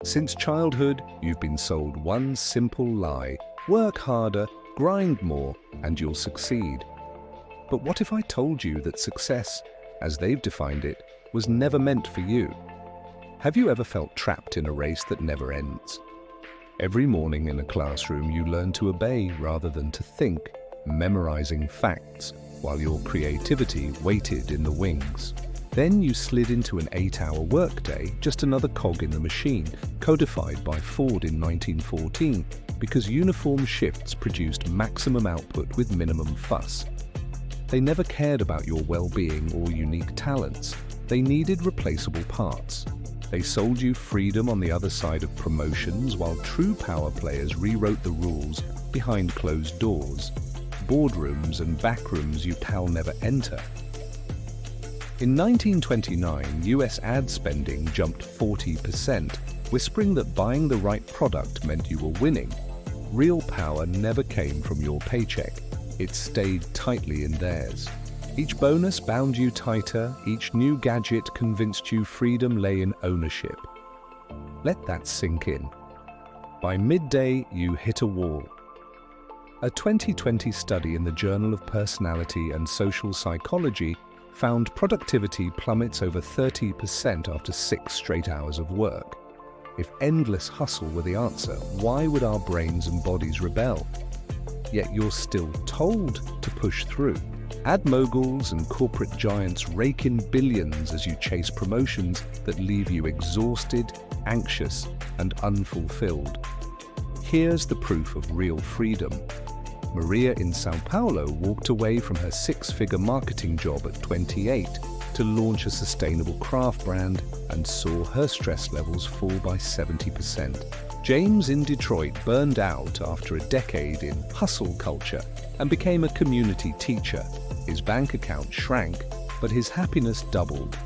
Since childhood, you've been sold one simple lie: work harder, grind more, and you'll succeed. But what if I told you that success, as they've defined it, was never meant for you? Have you ever felt trapped in a race that never ends? Every morning in a classroom, you learn to obey rather than to think, memorizing facts, while your creativity waited in the wings. Then you slid into an 8-hour workday, just another cog in the machine, codified by Ford in 1914, because uniform shifts produced maximum output with minimum fuss. They never cared about your well-being or unique talents. They needed replaceable parts. They sold you freedom on the other side of promotions, while true power players rewrote the rules behind closed doors, boardrooms and backrooms you pal never enter. In 1929, US ad spending jumped 40%, whispering that buying the right product meant you were winning. Real power never came from your paycheck. It stayed tightly in theirs. Each bonus bound you tighter, each new gadget convinced you freedom lay in ownership. Let that sink in. By midday, you hit a wall. A 2020 study in the Journal of Personality and Social Psychology found productivity plummets over 30% after 6 straight hours of work. If endless hustle were the answer, why would our brains and bodies rebel? Yet you're still told to push through. Ad moguls and corporate giants rake in billions as you chase promotions that leave you exhausted, anxious, and unfulfilled. Here's the proof of real freedom. Maria in Sao Paulo walked away from her 6-figure marketing job at 28 to launch a sustainable craft brand and saw her stress levels fall by 70%. James in Detroit burned out after a decade in hustle culture and became a community teacher. His bank account shrank, but his happiness doubled.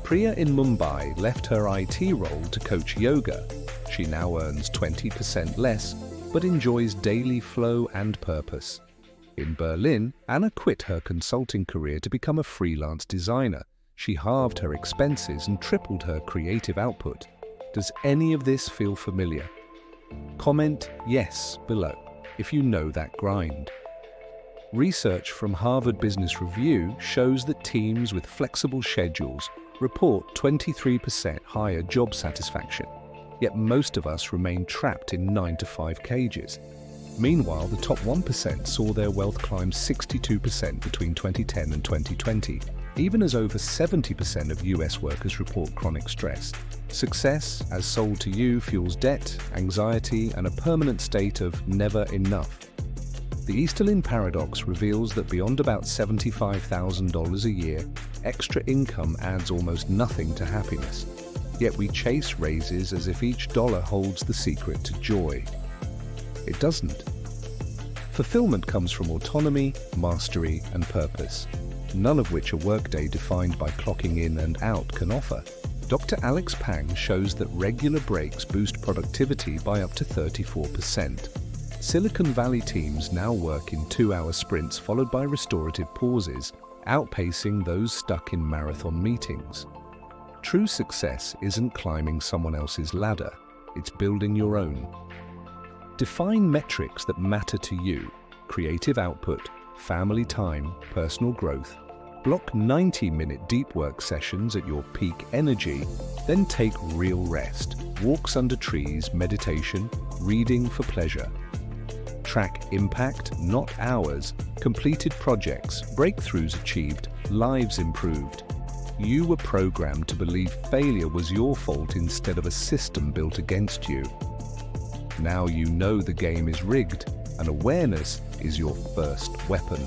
Priya in Mumbai left her IT role to coach yoga. She now earns 20% less, but enjoys daily flow and purpose. In Berlin, Anna quit her consulting career to become a freelance designer. She halved her expenses and tripled her creative output. Does any of this feel familiar? Comment yes below if you know that grind. Research from Harvard Business Review shows that teams with flexible schedules report 23% higher job satisfaction. Yet most of us remain trapped in 9-to-5 cages. Meanwhile, the top 1% saw their wealth climb 62% between 2010 and 2020, even as over 70% of US workers report chronic stress. Success, as sold to you, fuels debt, anxiety, and a permanent state of never enough. The Easterlin paradox reveals that beyond about $75,000 a year, extra income adds almost nothing to happiness. Yet we chase raises as if each dollar holds the secret to joy. It doesn't. Fulfillment comes from autonomy, mastery, and purpose, none of which a workday defined by clocking in and out can offer. Dr. Alex Pang shows that regular breaks boost productivity by up to 34%. Silicon Valley teams now work in 2-hour sprints followed by restorative pauses, outpacing those stuck in marathon meetings. True success isn't climbing someone else's ladder, it's building your own. Define metrics that matter to you: creative output, family time, personal growth. Block 90-minute deep work sessions at your peak energy, then take real rest, walks under trees, meditation, reading for pleasure. Track impact, not hours, completed projects, breakthroughs achieved, lives improved. You were programmed to believe failure was your fault instead of a system built against you. Now you know the game is rigged, and awareness is your first weapon.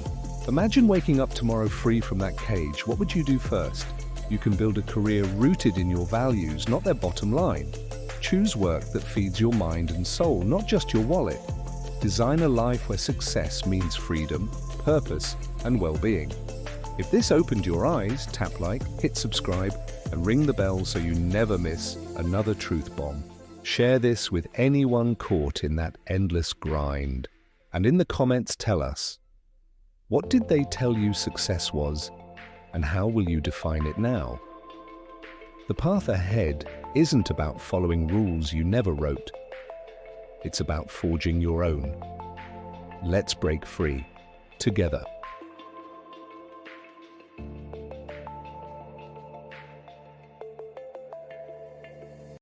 Imagine waking up tomorrow free from that cage. What would you do first? You can build a career rooted in your values, not their bottom line. Choose work that feeds your mind and soul, not just your wallet. Design a life where success means freedom, purpose, and well-being. If this opened your eyes, tap like, hit subscribe, and ring the bell so you never miss another truth bomb. Share this with anyone caught in that endless grind. And in the comments, tell us, what did they tell you success was, and how will you define it now? The path ahead isn't about following rules you never wrote. It's about forging your own. Let's break free, together.